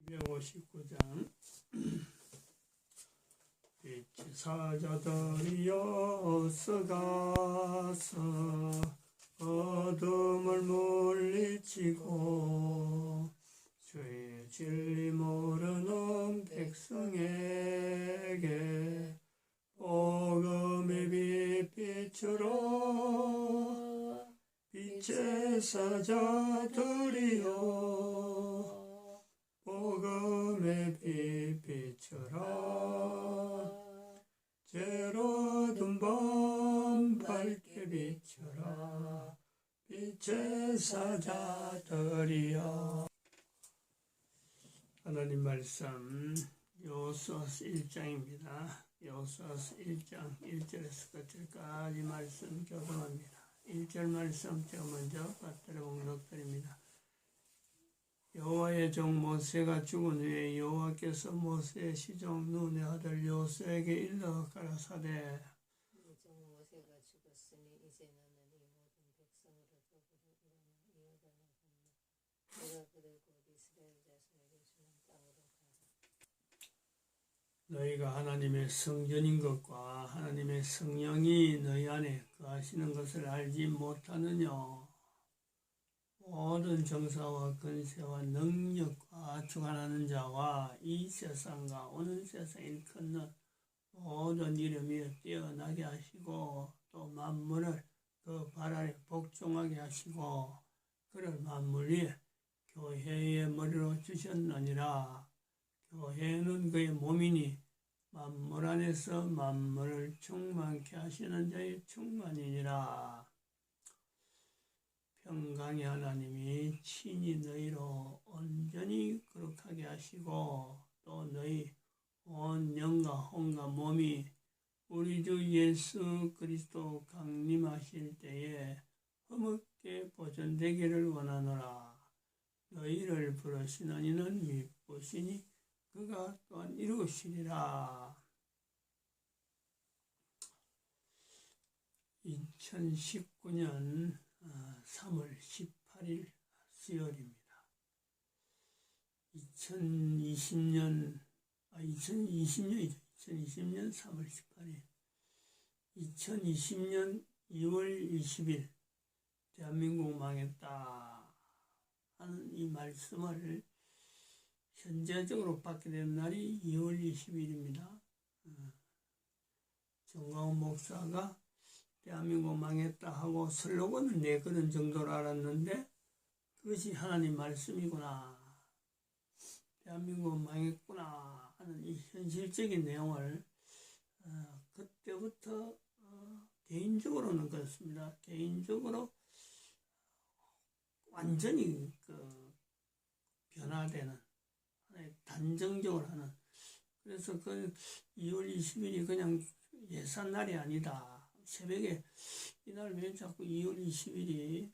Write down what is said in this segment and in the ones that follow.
259장 빛의 사자들이여 어서가서 어둠을 물리치고 주의 진리 모르는 백성에게 복음의 빛 비추러 빛의 사자들이여 복음의 빛 비춰라 죄로 든 밤 밝게 비춰라 빛의 사자들이여. 하나님 말씀 여호수아서 1장입니다. 여호수아서 1장 1절에서 끝까지 말씀 교독합니다. 1절 말씀 제가 먼저 받들어 봉독드립니다. 여호와의 종 모세가 죽은 후에 여호와께서 모세의 시종 눈의 아들 여호수아에게 일러 가라사대 네 종 모세가 죽었으니 이제 너는 이 모든 백성으로 더불어 일어나 이어가는 내가 그를 곧 이스라엘 자손에게 주는 땅으로 가라. 너희가 하나님의 성전인 것과 하나님의 성령이 너희 안에 거하시는 것을 알지 못하느냐. 모든 정사와 권세와 능력과 주관하는 자와 이 세상과 오는 세상에 일컫는 모든 이름이 뛰어나게 하시고 또 만물을 그 발 아래 복종하게 하시고 그를 만물 위에 교회의 머리로 주셨느니라. 교회는 그의 몸이니 만물 안에서 만물을 충만케 하시는 자의 충만이니라. 평강의 하나님이 친히 너희로 온전히 거룩하게 하시고 또 너희 온 영과 혼과 몸이 우리 주 예수 그리스도 강림하실 때에 흠없게 보존되기를 원하노라. 너희를 부르시는 이는 미쁘시니 그가 또한 이루시리라. 2019년 3월 18일 수요일입니다. 2020년 3월 18일 2020년 2월 20일 대한민국 망했다 하는 이 말씀을 현재적으로 받게 된 날이 2월 20일입니다. 정광훈 목사가 대한민국 망했다 하고 슬로건을 내거는 정도로 알았는데 그것이 하나님 말씀이구나. 대한민국 망했구나 하는 이 현실적인 내용을 그때부터 개인적으로는 그렇습니다. 개인적으로 완전히 변화되는 단정적으로 하는. 그래서 그 2월 20일이 그냥 예산날이 아니다. 새벽에 이날 왜 자꾸 2월 20일이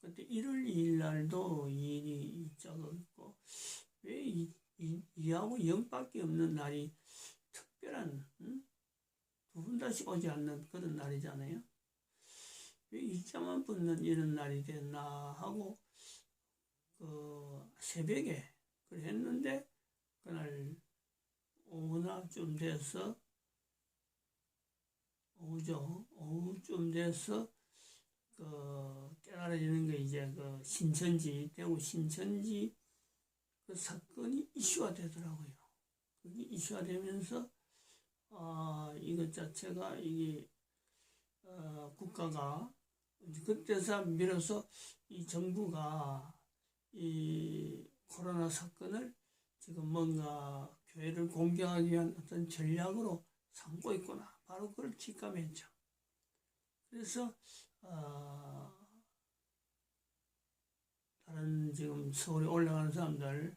그때 1월 2일 날도 일이 있자고 있고 왜 이하고 0밖에 없는 날이 특별한 두 번 다시 오지 않는 그런 날이잖아요. 왜 이자만 붙는 이런 날이 됐나 하고 새벽에 그걸 했는데 그날 오후나쯤 돼서 오후쯤 돼서 깨달아지는 게 이제 신천지, 대구 신천지 그 사건이 이슈가 되더라고요. 그게 이슈가 되면서, 이것 자체가 이게, 국가가, 그때서 밀어서 이 정부가 이 코로나 사건을 지금 뭔가 교회를 공격하기 위한 어떤 전략으로 삼고 있구나. 바로 그걸 직감했죠. 그래서 다른 지금 서울에 올라가는 사람들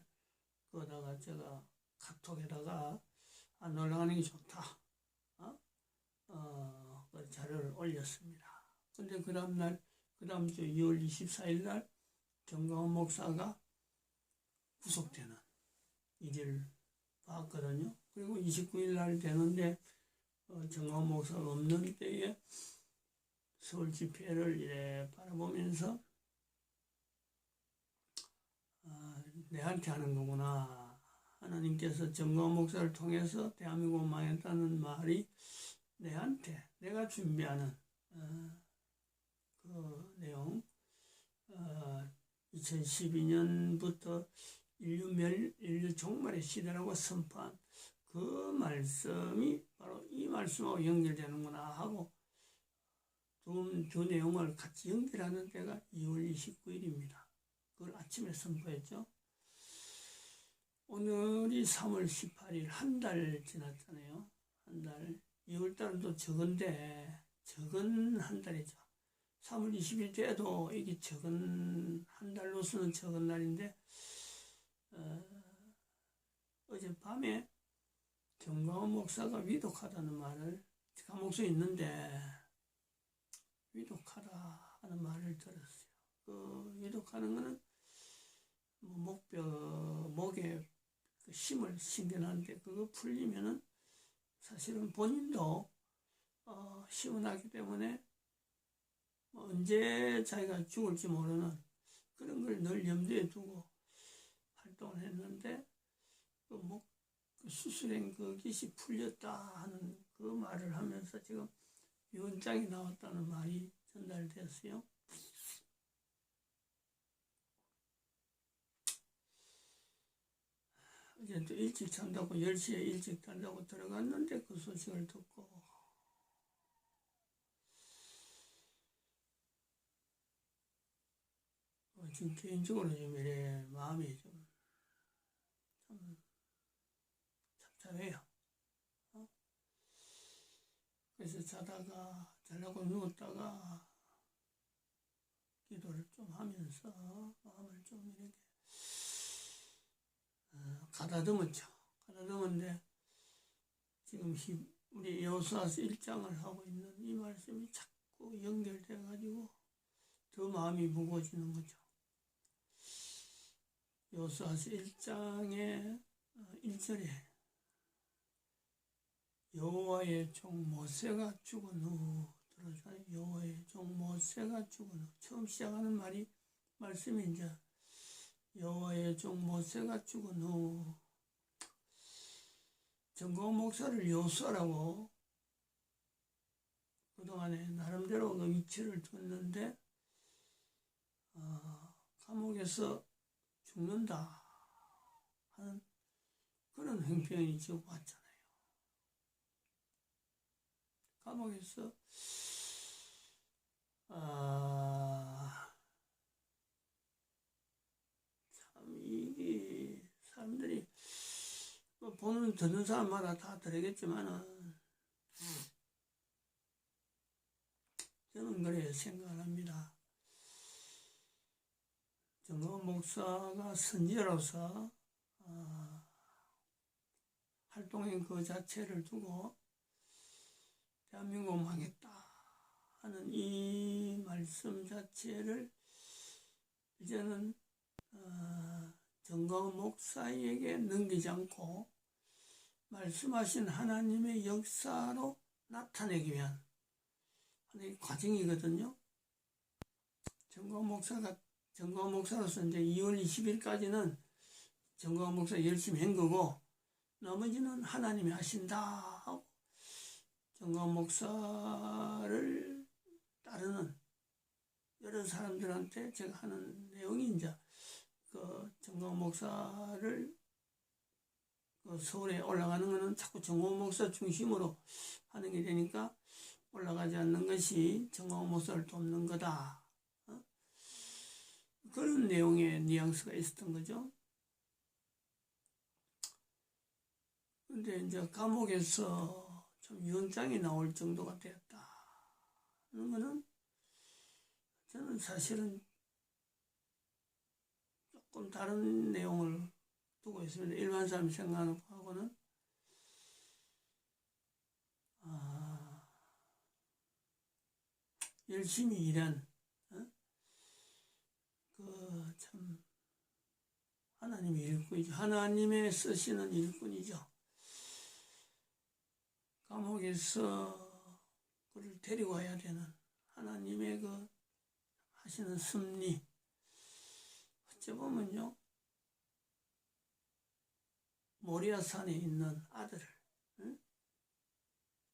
거다가 제가 카톡에다가 안 올라가는 게 좋다. 그 자료를 올렸습니다. 근데 그 다음날 그 다음 주 2월 24일 날 정광훈 목사가 구속되는 일을 봤거든요. 그리고 29일 날 되는데 정광훈 목사가 없는 때에 서울 집회를 이래 바라보면서 내한테 하는 거구나. 하나님께서 정광훈 목사를 통해서 대한민국 망했다는 말이 내한테, 내가 준비하는 그 내용, 2012년부터 인류 종말의 시대라고 선포한 그 말씀이 바로 이 말씀하고 연결되는구나 하고 두 내용을 같이 연결하는 때가 2월 29일입니다. 그걸 아침에 선포했죠. 오늘이 3월 18일, 한 달 지났잖아요. 한 달. 2월달은 또 적은데, 적은 한 달이죠. 3월 20일 때도 이게 적은, 한 달로서는 적은 날인데, 어젯밤에 정광훈 목사가 위독하다는 말을, 감옥소에 있는데, 위독하다 하는 말을 들었어요. 그 위독하는 거는 목에 그 심을 신겨놨는데 그거 풀리면은 사실은 본인도 시원하기 때문에 언제 자기가 죽을지 모르는 그런 걸 늘 염두에 두고 활동을 했는데 그 수술행 그 기시 풀렸다 하는 그 말을 하면서 지금 유언장이 나왔다는 말이 전달됐어요. 이제 또 일찍 잔다고 10시에 일찍 잔다고 들어갔는데 그 소식을 듣고 지금 개인적으로 좀 이래 마음이 좀 참참해요. 그래서 자려고 누웠다가 기도를 좀 하면서 마음을 좀 이렇게 가다듬었죠. 가다듬었는데 지금 우리 여호수아서 1장을 하고 있는 이 말씀이 자꾸 연결돼 가지고 더 마음이 무거워지는 거죠. 여호수아서 1장의 1절에 여호와의 종 모세가 죽은 후 들어주잖아요. 여호와의 종 모세가 죽은 후 처음 시작하는 말씀이 이제 여호와의 종 모세가 죽은 후 정광훈 목사를 여호수아라고 그동안에 나름대로 그 위치를 뒀는데 감옥에서 죽는다 하는 그런 형편이 지금 왔잖아요. 감옥에서 참 이게 사람들이 보는 듣는 사람마다 다 다르겠지만은 저는 그래 생각을 합니다. 정광훈 목사가 선지자로서 활동한 그 자체를 두고 대한민국 망했다 하는 이 말씀 자체를 이제는 정광훈 목사에게 넘기지 않고 말씀하신 하나님의 역사로 나타내기 위한 하나의 과정이거든요. 정광훈 목사로서 이제 2월 20일까지는 정광훈 목사 열심히 한 거고 나머지는 하나님이 하신다 하고 정광훈 목사를 따르는 여러 사람들한테 제가 하는 내용이 이제 그 정광훈 목사를 그 서울에 올라가는 거는 자꾸 정광훈 목사 중심으로 하는 게 되니까 올라가지 않는 것이 정광훈 목사를 돕는 거다. 그런 내용의 뉘앙스가 있었던 거죠. 근데 이제 감옥에서 좀 유언장이 나올 정도가 되었다 하는 거는 저는 사실은 조금 다른 내용을 두고 있습니다. 일반 사람이 생각하는 거하고는 열심히 일한 그 참 하나님의 일꾼이죠. 하나님의 쓰시는 일꾼이죠. 감옥에서 그를 데리고 와야 되는 하나님의 그 하시는 섭리 어찌 보면요 모리아산에 있는 아들을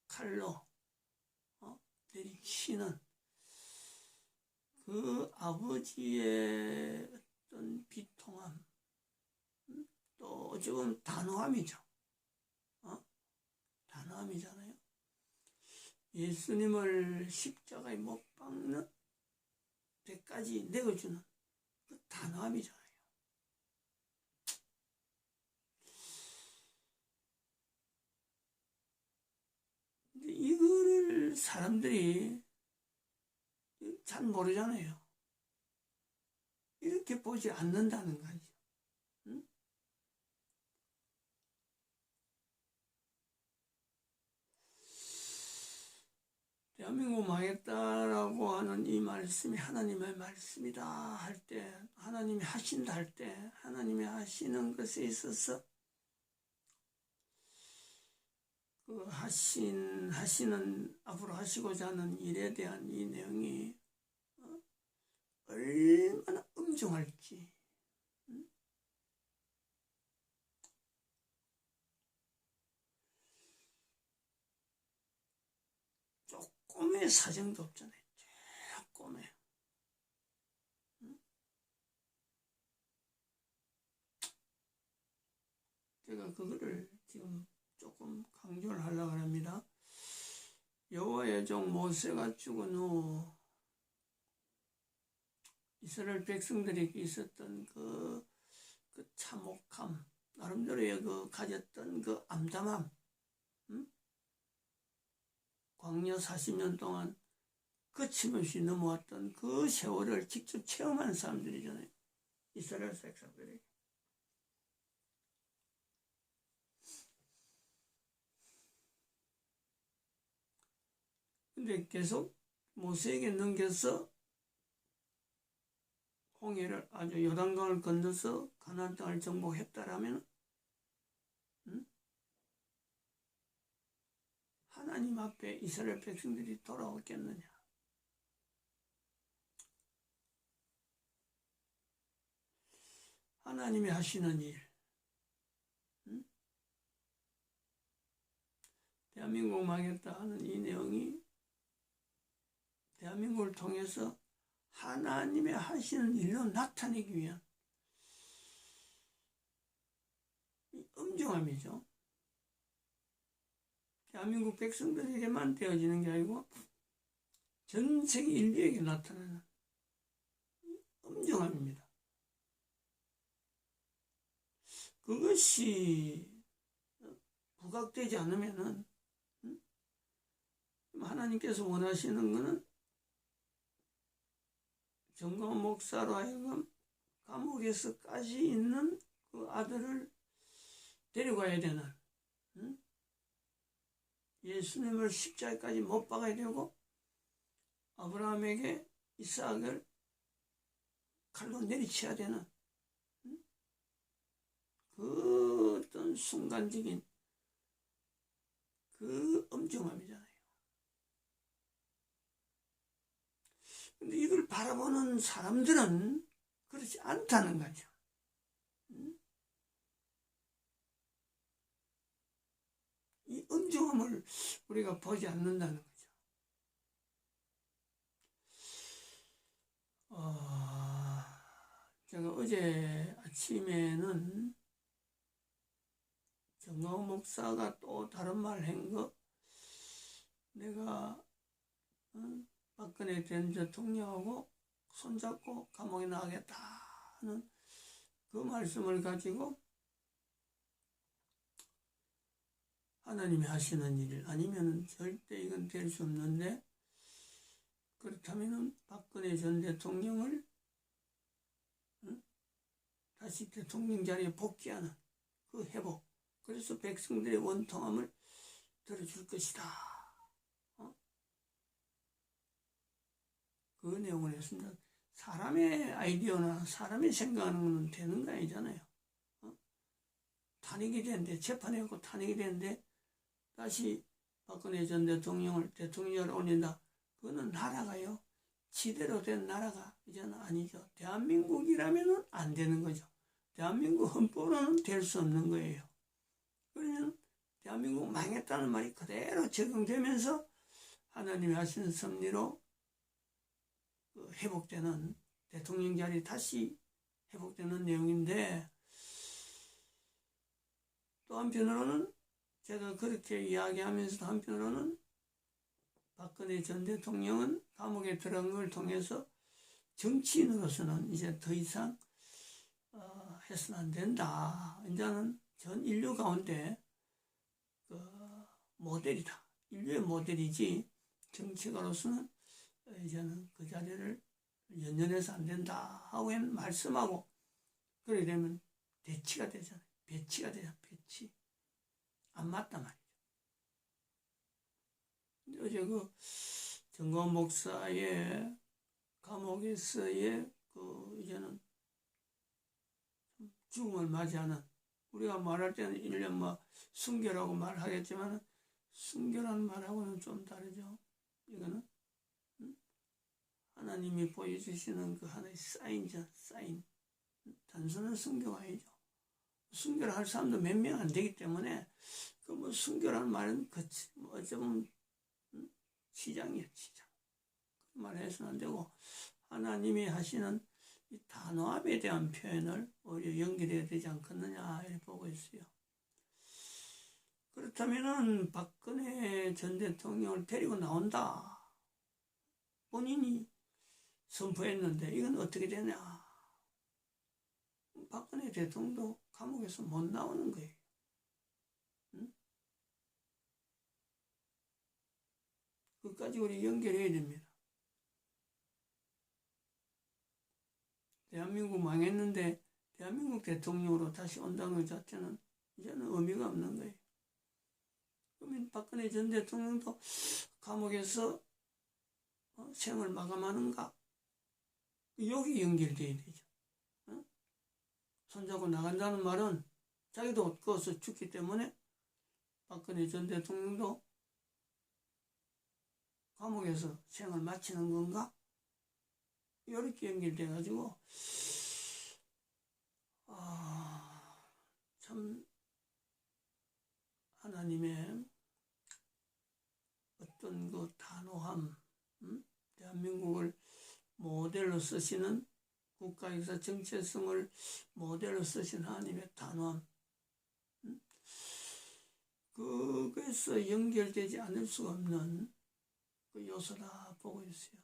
칼로 내리치는 그 아버지의 어떤 비통함, 또 지금 단호함이죠. 단호함이잖아요. 예수님을 십자가에 못 박는 데까지 내어주는 그 단호함이잖아요. 근데 이거를 사람들이 잘 모르잖아요. 이렇게 보지 않는다는 거죠. 응? 대한민국 망했다라고 하는 이 말씀이 하나님의 말씀이다 할 때, 하나님이 하신다 할 때, 하나님이 하시는 것에 있어서 그 하시는 앞으로 하시고자 하는 일에 대한 이 내용이 얼마나 엄중할지, 조금의 사정도 없잖아요. 조금의. 제가 그거를 지금 조금 강조를 하려고 합니다. 여호와의 종 모세가 죽은 후 이스라엘 백성들에게 있었던 그 참혹함, 나름대로의 그 가졌던 그 암담함, 광야 40년 동안 거침없이 넘어왔던 그 세월을 직접 체험한 사람들이잖아요. 이스라엘 백성들에게. 근데 계속 모세에게 넘겨서 홍해를 아주 요단강을 건너서 가나안 땅을 정복했다라면 하나님 앞에 이스라엘 백성들이 돌아오겠느냐? 하나님이 하시는 일, 대한민국 망했다 하는 이 내용이 대한민국을 통해서 하나님의 하시는 일로 나타내기 위한 엄중함이죠. 대한민국 백성들에게만 되어지는 게 아니고 전 세계 인류에게 나타나는 엄중함입니다. 그것이 부각되지 않으면은 하나님께서 원하시는 것은 정광훈 목사로 하여금 감옥에서까지 있는 그 아들을 데려가야 되는, 예수님을 십자가까지 못 박아야 되고 아브라함에게 이삭을 칼로 내리쳐야 되는 그 어떤 순간적인 그 엄중함이잖아요. 근데 이걸 바라보는 사람들은 그렇지 않다는 거죠. 이 엄중함을 우리가 보지 않는다는 거죠. 제가 어제 아침에는 정광훈 목사가 또 다른 말 한 거, 내가 박근혜 전 대통령하고 손잡고 감옥에 나가겠다 하는 그 말씀을 가지고 하나님이 하시는 일 아니면 절대 이건 될 수 없는데, 그렇다면 박근혜 전 대통령을 다시 대통령 자리에 복귀하는 그 회복, 그래서 백성들의 원통함을 들어줄 것이다. 그 내용을 했습니다. 사람의 아이디어나 사람이 생각하는 건 되는 거 아니잖아요. 탄핵이 되는데, 재판해갖고 탄핵이 되는데 다시 박근혜 전 대통령을 대통령으로 올린다. 그거는 나라가요, 지대로 된 나라가 이제는 아니죠. 대한민국이라면 안 되는 거죠. 대한민국 헌법으로는 될 수 없는 거예요. 대한민국 망했다는 말이 그대로 적용되면서 하나님이 하신 섭리로 그 회복되는 대통령 자리 다시 회복되는 내용인데, 또 한편으로는 제가 그렇게 이야기하면서도 한편으로는 박근혜 전 대통령은 감옥에 들어간 걸 통해서 정치인으로서는 이제 더 이상 해서는 안 된다. 이제는 전 인류 가운데 그 모델이다. 인류의 모델이지 정치가로서는 이제는 그 자리를 연연해서 안 된다 하고 말씀하고, 그러게 되면 대치가 되잖아요. 배치가 되잖아요. 배치. 안 맞단 말이죠. 어제 그 정광훈 목사의 감옥에서의 그 이제는 죽음을 맞이하는, 우리가 말할 때는 1년 순교라고 말하겠지만 순교라는 말하고는 좀 다르죠. 이거는 하나님이 보여주시는 그 하나의 사인이죠. 사인. 단순한 순교가 아니죠. 순교를 할 사람도 몇 명 안 되기 때문에 그 순교라는 말은 어쩌면 시장이에요. 시장. 그 말을 해서는 안 되고, 하나님이 하시는 이 단호함에 대한 표현을 오히려 연결해야 되지 않겠느냐 이렇게 보고 있어요. 그렇다면은 박근혜 전 대통령을 데리고 나온다. 본인이 선포했는데 이건 어떻게 되냐. 박근혜 대통령도 감옥에서 못 나오는 거예요. 응? 그것까지 우리 연결해야 됩니다. 대한민국 망했는데 대한민국 대통령으로 다시 온다는 것 자체는 이제는 의미가 없는 거예요. 그러면 박근혜 전 대통령도 감옥에서 생을 마감하는가? 여기 연결돼야 되죠. 손잡고 나간다는 말은 자기도 거기서 죽기 때문에 박근혜 전 대통령도 감옥에서 생을 마치는 건가? 이렇게 연결돼가지고 참 하나님의 어떤 그 단호함, 대한민국을 모델로 쓰시는, 국가에서 정체성을 모델로 쓰신 하나님의 단호함, 그것에서 연결되지 않을 수가 없는 그 요소다 보고 있어요.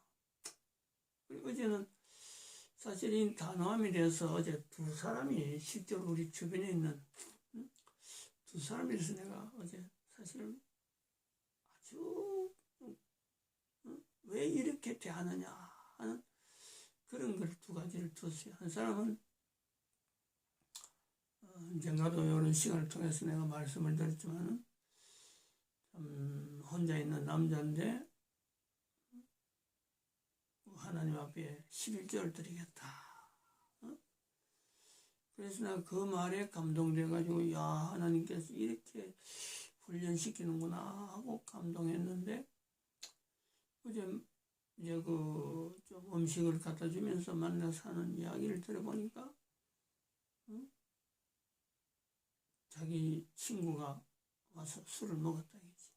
그리고 어제는 사실 이 단호함에 대해서 어제 두 사람이 실제로 우리 주변에 있는 두 사람에 대해서 내가 어제 사실 아주 왜 이렇게 대하느냐 하는 그런 걸 두 가지를 뒀어요. 한 사람은 언젠가도 이런 시간을 통해서 내가 말씀을 드렸지만 혼자 있는 남자인데 하나님 앞에 11조를 드리겠다. 그래서 나 그 말에 감동돼가지고 야, 하나님께서 이렇게 훈련시키는구나 하고 감동했는데, 어제 이제 좀 음식을 갖다 주면서 만나서 하는 이야기를 들어보니까 자기 친구가 와서 술을 먹었다 이거지.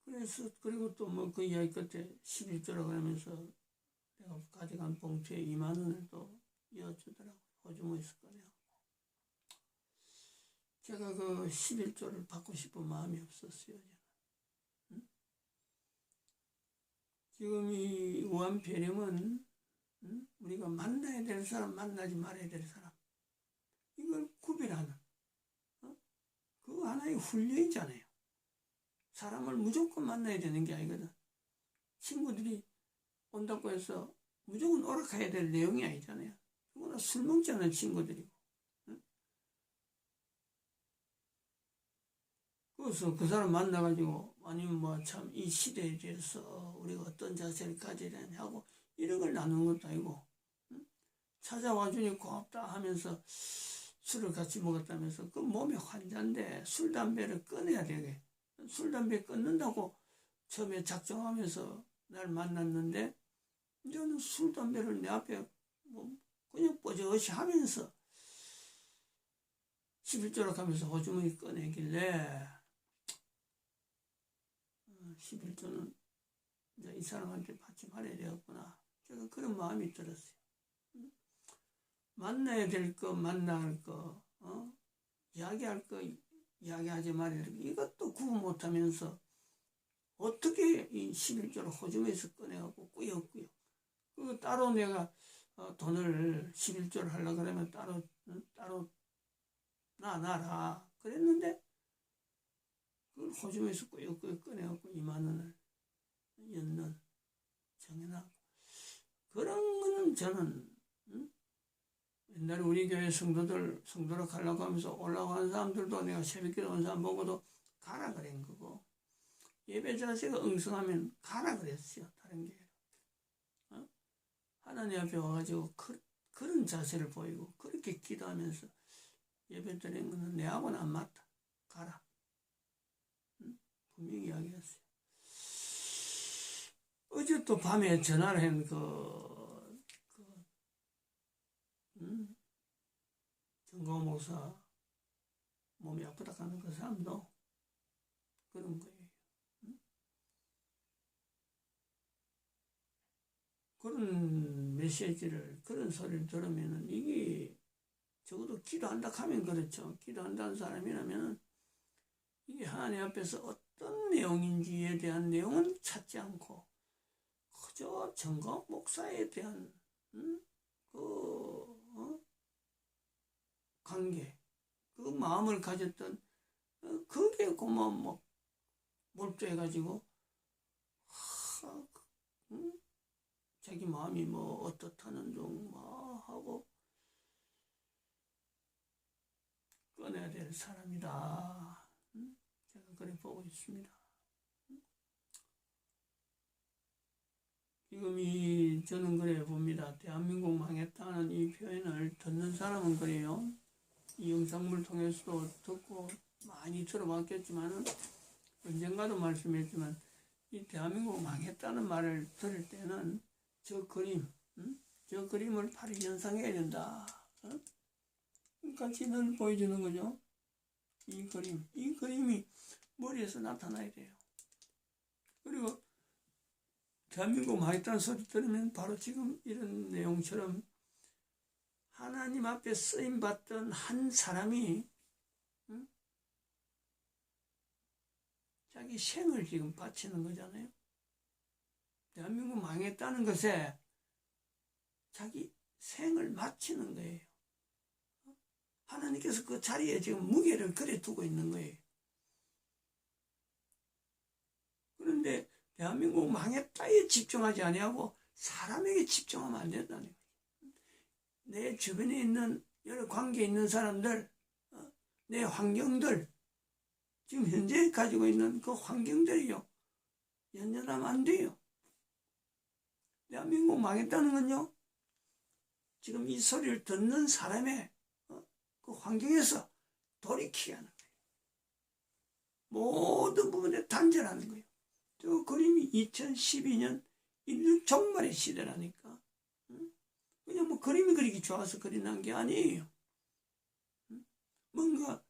그래서 그리고 또 그 이야기 끝에 11조라고 하면서 내가 가져간 봉투에 2만 원을 또 이어주더라고요. 호주머니 있을 거네요. 제가 그 11조를 받고 싶은 마음이 없었어요. 지금 이 우한폐렴은 우리가 만나야 될 사람, 만나지 말아야 될 사람, 이걸 구별하는 그 하나의 훈련이잖아요. 사람을 무조건 만나야 되는 게 아니거든. 친구들이 온다고 해서 무조건 오락해야 될 내용이 아니잖아요. 누구나 술 먹지 않은 친구들이고. 그래서 그 사람 만나가지고 아니면 참 이 시대에 대해서 우리가 어떤 자세를 가져야 되냐 하고 이런 걸 나누는 것도 아니고, 찾아와 주니 고맙다 하면서 술을 같이 먹었다면서 그 몸에 환자인데 술, 담배를 끊어야 되게. 술, 담배 끊는다고 처음에 작정하면서 날 만났는데 이제는 술, 담배를 내 앞에 그냥 뽀젓이 하면서 11조락 하면서 호주머니 꺼내길래 11조는 이제 이 사람한테 받지 말아야 되겠구나. 제가 그런 마음이 들었어요. 만나야 될 거 만날 거, 이야기할 거 이야기하지 말아야 될 거, 이것도 구분 못하면서 어떻게 이 11조를 호주머니에서 꺼내갖고 꾸역꾸역. 그 따로 내가 돈을 11조를 하려고 그러면 따로 놔라. 그랬는데 그걸 호주머니에서 꾸역꾸역 꺼내갖고 2만 원을 연는 정해놔. 그런 거는 저는 옛날에 우리 교회 성도로 가려고 하면서 올라가는 사람들도 내가 새벽기도 온 사람 보고도 가라 그런 거고, 예배 자세가 엉성하면 가라 그랬어요. 다른 교회. 하나님 앞에 와가지고 그런 자세를 보이고 그렇게 기도하면서 예배 드리는 거는 내하고는 안 맞다. 가라. 분명히 이야기했어요. 어제 또 밤에 전화를 한 정광 목사 몸이 아프다 하는 그 사람도 그런 거예요. 그런 메시지를, 그런 소리를 들으면은 이게 적어도 기도한다 하면 그렇죠. 기도한다는 사람이라면 이게 하나님 앞에서 어떤 내용인지에 대한 내용은 찾지 않고 그저 정광 목사에 대한 관계, 그 마음을 가졌던 그게 고마워 몰두해가지고 자기 마음이 뭐 어떻다는 둥 하고 꺼내야 될 사람이다. 제가 그래 보고 있습니다. 지금 저는 그래 봅니다. 대한민국 망했다는 이 표현을 듣는 사람은 그래요. 이 영상을 통해서도 듣고 많이 들어봤겠지만은 언젠가도 말씀했지만 이 대한민국 망했다는 말을 들을 때는 저 그림을 바로 연상해야 된다. 같이 늘 보여주는 거죠. 이 그림이 머리에서 나타나야 돼요. 그리고 대한민국 망했다는 소리 들으면 바로 지금 이런 내용처럼 하나님 앞에 쓰임받던 한 사람이 자기 생을 지금 바치는 거잖아요. 대한민국 망했다는 것에 자기 생을 바치는 거예요. 하나님께서 그 자리에 지금 무게를 그래 두고 있는 거예요. 그런데 대한민국 망했다에 집중하지 아니하고 사람에게 집중하면 안 된다는 거예요. 내 주변에 있는 여러 관계에 있는 사람들, 내 환경들, 지금 현재 가지고 있는 그 환경들이요, 연연하면 안 돼요. 대한민국 망했다는 건요, 지금 이 소리를 듣는 사람의 그 환경에서 돌이키게 하는 거예요. 모든 부분에 단절하는 거예요. 저 그림이 2012년 인류 종말의 시대라니까. 그냥 뭐 그림이 그리기 좋아서 그리는 게 아니에요. 뭔가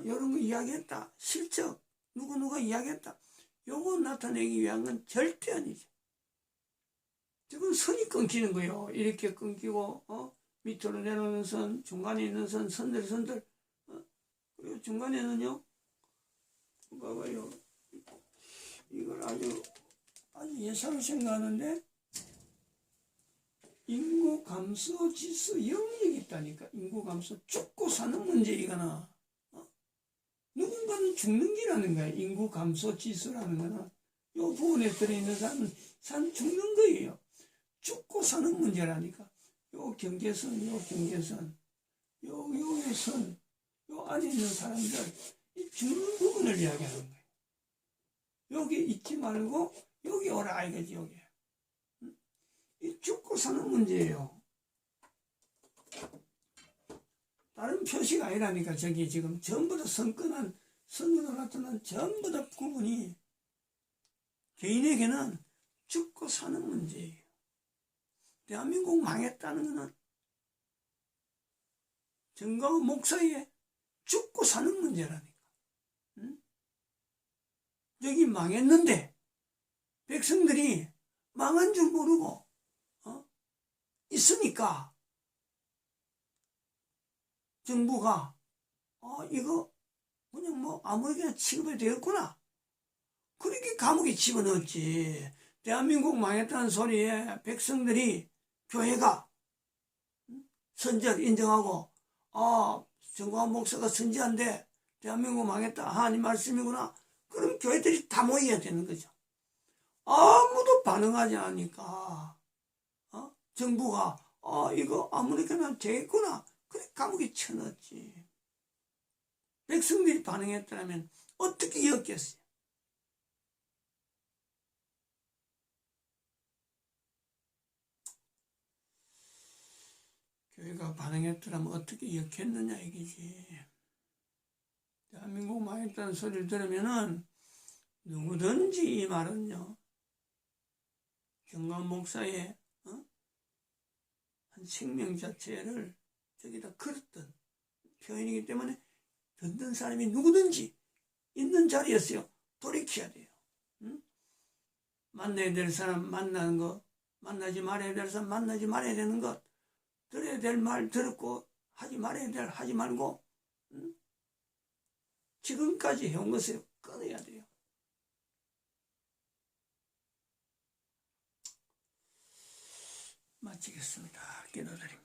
이런 거 이야기했다. 실적 누가 이야기했다. 요거 나타내기 위한 건 절대 아니죠. 지금 선이 끊기는 거예요. 이렇게 끊기고 밑으로 내려오는 선, 중간에 있는 선들 그리고 중간에는요, 봐봐요. 이걸 아주 예사로 생각하는데 인구 감소 지수 0이 있다니까. 인구 감소 죽고 사는 문제 이거나 누군가는 죽는 기라는 거야. 인구 감소 지수라는 거는 요 부분에 들어있는 사람은 죽는 거예요. 죽고 사는 문제라니까. 요 경계선, 요 선, 요 안에 있는 사람들, 이 죽는 부분을 이야기하는 거예요. 여기 있지 말고 여기 오라 이거지. 여기 이 죽고 사는 문제예요. 다른 표시가 아니라니까. 저기 지금 전부 다 선거로 나타난 전부 다 부분이 개인에게는 죽고 사는 문제예요. 대한민국 망했다는 것은 정광훈 목사의 죽고 사는 문제라니까. 응? 여기 망했는데 백성들이 망한 줄 모르고 있으니까 정부가 이거 그냥 뭐 아무렇게나 취급이 되었구나. 그렇게 감옥에 집어넣었지. 대한민국 망했다는 소리에 백성들이 교회가 선지자를 인정하고 정광훈 목사가 선지자인데 대한민국 망했다. 하나님 말씀이구나. 그럼 교회들이 다 모여야 되는 거죠. 아무도 반응하지 않으니까 정부가 이거 아무렇게나 되겠구나. 그래 감옥에 쳐넣었지. 백성들이 반응했다면 어떻게 였겠어요? 교회가 반응했더라면 어떻게 였겠느냐 이기지. 대한민국 망했다는 소리를 들으면은 누구든지 이 말은요 정광훈 목사의 한 생명 자체를 저기다 걸었던 표현이기 때문에 듣는 사람이 누구든지 있는 자리였어요. 돌이켜야 돼요. 응? 만나야 될 사람 만나는 것, 만나지 말아야 될 사람 만나지 말아야 되는 것, 들어야 될 말 들었고 하지 말아야 될 하지 말고 지금까지 해온 것을 끊어야 돼요. 마치겠습니다. 기도드립니다.